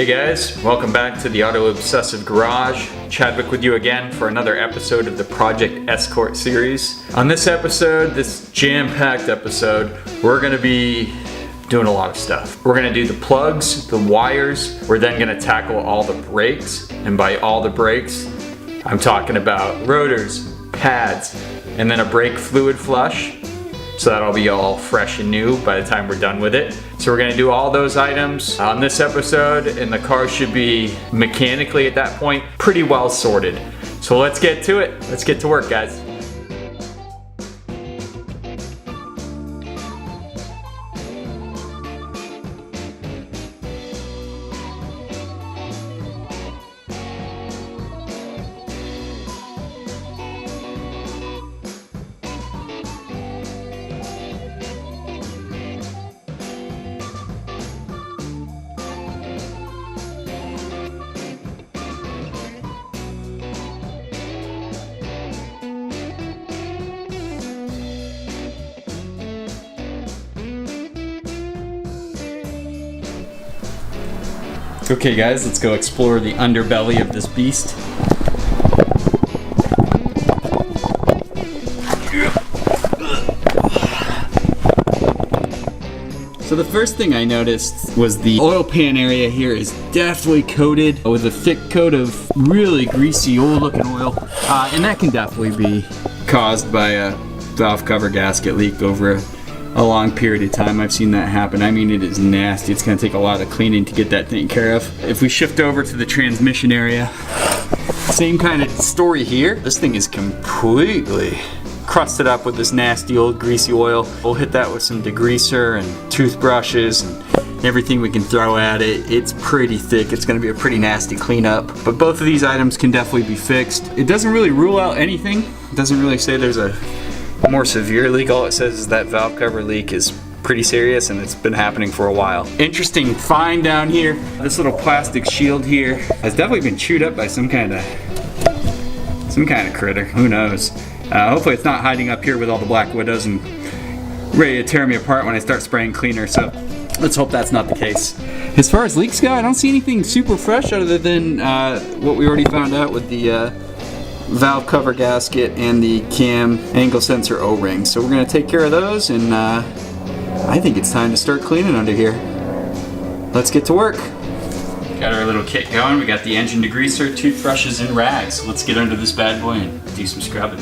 Hey guys, welcome back to the Auto Obsessive Garage. Chadwick with you again for another episode of the Project Escort series. On this episode, this jam-packed episode, we're going to be doing a lot of stuff. We're going to do the plugs, the wires, we're then going to tackle all the brakes, and by all the brakes, I'm talking about rotors, pads, and then a brake fluid flush. So that'll be all fresh and new by the time we're done with it. So we're gonna do all those items on this episode, and the car should be mechanically at that point pretty well sorted. So let's get to it. Let's get to work, guys. Okay guys, let's go explore the underbelly of this beast. So the first thing I noticed was the oil pan area here is definitely coated with a thick coat of really greasy old looking oil. And that can definitely be caused by a valve cover gasket leak over a long period of time. I've seen that happen. I mean, it is nasty. It's going to take a lot of cleaning to get that taken care of. If we shift over to the transmission area, same kind of story here. This thing is completely crusted up with this nasty old greasy oil. We'll hit that with some degreaser and toothbrushes and everything we can throw at it. It's pretty thick. It's going to be a pretty nasty cleanup. But both of these items can definitely be fixed. It doesn't really rule out anything. It doesn't really say there's a more severe leak. All it says is that valve cover leak is pretty serious and it's been happening for a while. Interesting find down here. This little plastic shield here has definitely been chewed up by some kind of critter. Who knows? Hopefully it's not hiding up here with all the black widows and ready to tear me apart when I start spraying cleaner. So let's hope that's not the case. As far as leaks go, I don't see anything super fresh other than what we already found out with the valve cover gasket and the cam angle sensor O-ring. So we're going to take care of those, and I think it's time to start cleaning under here. Let's get to work. Got our little kit going. We got the engine degreaser, toothbrushes, and rags. Let's get under this bad boy and do some scrubbing.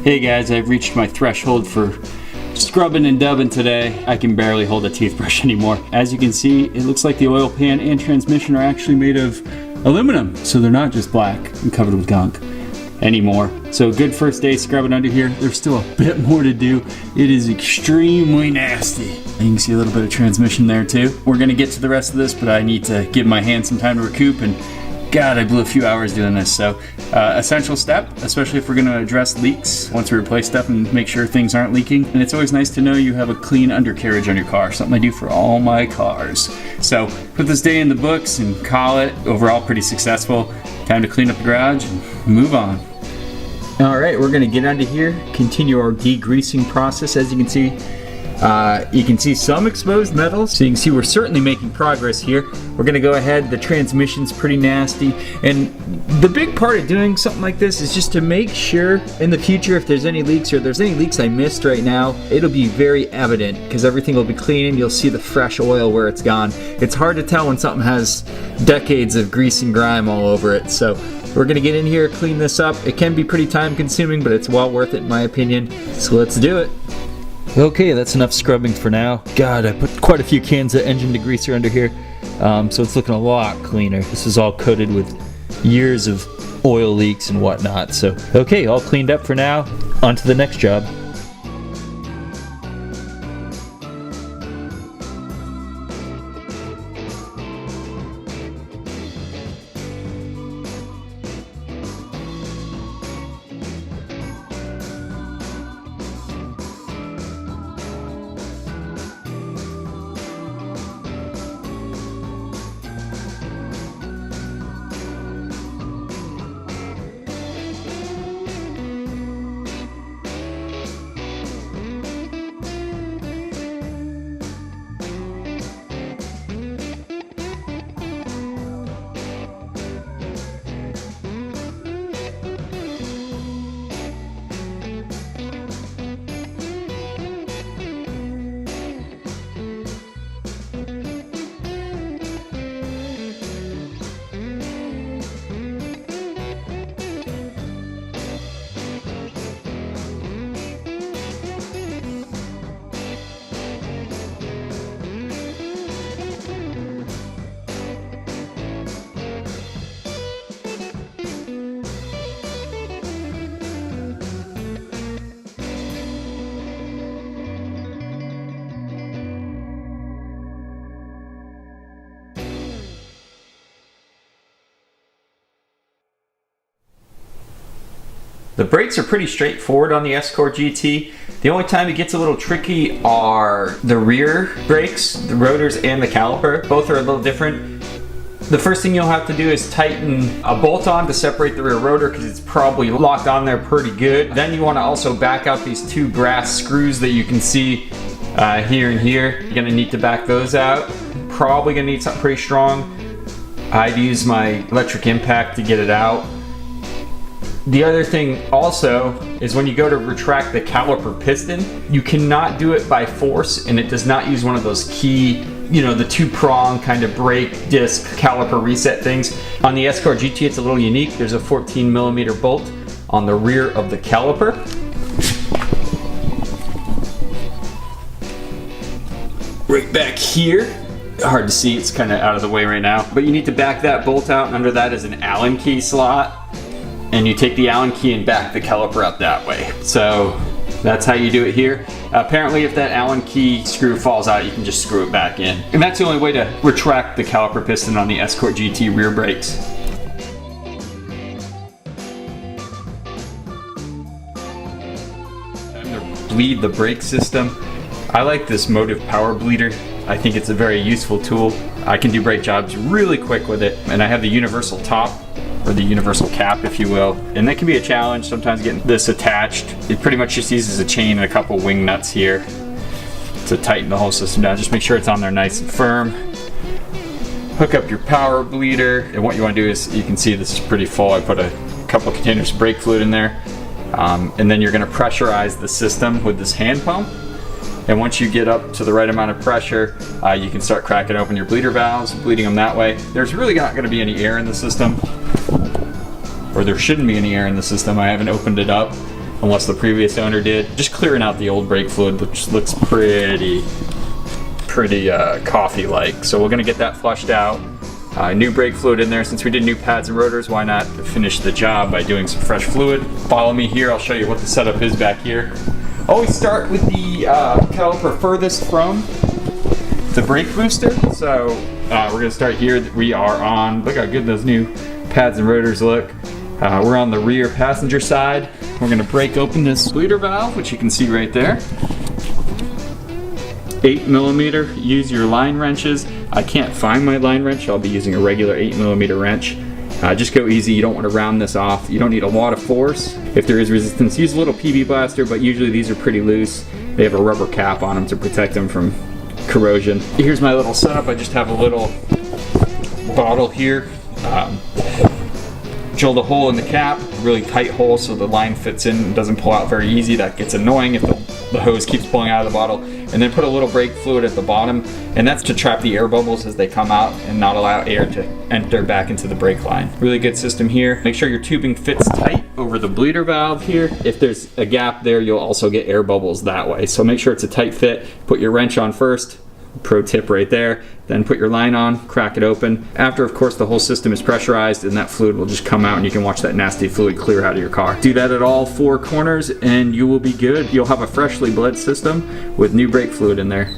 Hey guys, I've reached my threshold for scrubbing and dubbing today. I can barely hold a toothbrush anymore. As you can see, it looks like the oil pan and transmission are actually made of aluminum, so they're not just black and covered with gunk anymore. So good first day scrubbing under here. There's still a bit more to do. It is extremely nasty. You can see a little bit of transmission there too. We're gonna get to the rest of this, but I need to give my hand some time to recoup, and God, I blew a few hours doing this. So essential step, especially if we're going to address leaks once we replace stuff and make sure things aren't leaking. And it's always nice to know you have a clean undercarriage on your car, something I do for all my cars. So put this day in the books and call it overall pretty successful. Time to clean up the garage and move on. All right, we're going to get under here, continue our degreasing process. As you can see some exposed metals, so you can see we're certainly making progress here. We're going to go ahead. The transmission's pretty nasty, and the big part of doing something like this is just to make sure in the future if there's any leaks, or if there's any leaks I missed right now, it'll be very evident because everything will be clean and you'll see the fresh oil where it's gone. It's hard to tell when something has decades of grease and grime all over it. So we're going to get in here, clean this up. It can be pretty time consuming, but it's well worth it in my opinion. So let's do it. Okay, that's enough scrubbing for now. God, I put quite a few cans of engine degreaser under here, so it's looking a lot cleaner. This is all coated with years of oil leaks and whatnot. So, okay, all cleaned up for now. On to the next job. The brakes are pretty straightforward on the Escort GT. The only time it gets a little tricky are the rear brakes, the rotors and the caliper. Both are a little different. The first thing you'll have to do is tighten a bolt on to separate the rear rotor because it's probably locked on there pretty good. Then you want to also back out these two brass screws that you can see here and here. You're going to need to back those out. Probably going to need something pretty strong. I'd use my electric impact to get it out. The other thing also is when you go to retract the caliper piston, you cannot do it by force, and it does not use one of those key, the two-prong kind of brake disc caliper reset things. On the Escort GT, it's a little unique. There's a 14mm bolt on the rear of the caliper. Right back here. Hard to see, it's kind of out of the way right now. But you need to back that bolt out, and under that is an Allen key slot. And you take the Allen key and back the caliper out that way. So that's how you do it here. Apparently if that Allen key screw falls out, you can just screw it back in. And that's the only way to retract the caliper piston on the Escort GT rear brakes. Time to bleed the brake system. I like this Motive Power Bleeder. I think it's a very useful tool. I can do brake jobs really quick with it. And I have the universal top, or the universal cap, if you will. And that can be a challenge, sometimes getting this attached. It pretty much just uses a chain and a couple wing nuts here to tighten the whole system down. Just make sure it's on there nice and firm. Hook up your power bleeder. And what you want to do is, you can see this is pretty full. I put a couple containers of brake fluid in there. And then you're gonna pressurize the system with this hand pump. And once you get up to the right amount of pressure, you can start cracking open your bleeder valves, bleeding them that way. There's really not gonna be any air in the system, or there shouldn't be any air in the system. I haven't opened it up unless the previous owner did. Just clearing out the old brake fluid, which looks pretty coffee-like. So we're gonna get that flushed out. New brake fluid in there. Since we did new pads and rotors, why not finish the job by doing some fresh fluid? Follow me here, I'll show you what the setup is back here. Always start with the caliper furthest from the brake booster. So we're gonna start here. We are on, look how good those new pads and rotors look. We're on the rear passenger side. We're gonna break open this bleeder valve, which you can see right there. 8mm, use your line wrenches. I can't find my line wrench, I'll be using a regular 8mm wrench. Just go easy, you don't want to round this off. You don't need a lot of force. If there is resistance, use a little PB blaster, but usually these are pretty loose. They have a rubber cap on them to protect them from corrosion. Here's my little setup. I just have a little bottle here. Drilled a hole in the cap, really tight hole so the line fits in and doesn't pull out very easy. That gets annoying if the hose keeps pulling out of the bottle. And then put a little brake fluid at the bottom, and that's to trap the air bubbles as they come out and not allow air to enter back into the brake line. Really good system here. Make sure your tubing fits tight over the bleeder valve here. If there's a gap there, you'll also get air bubbles that way. So make sure it's a tight fit. Put your wrench on first. Pro tip right there. Then put your line on, crack it open. After, of course, the whole system is pressurized, and that fluid will just come out and you can watch that nasty fluid clear out of your car. Do that at all 4 corners and you will be good. You'll have a freshly bled system with new brake fluid in there.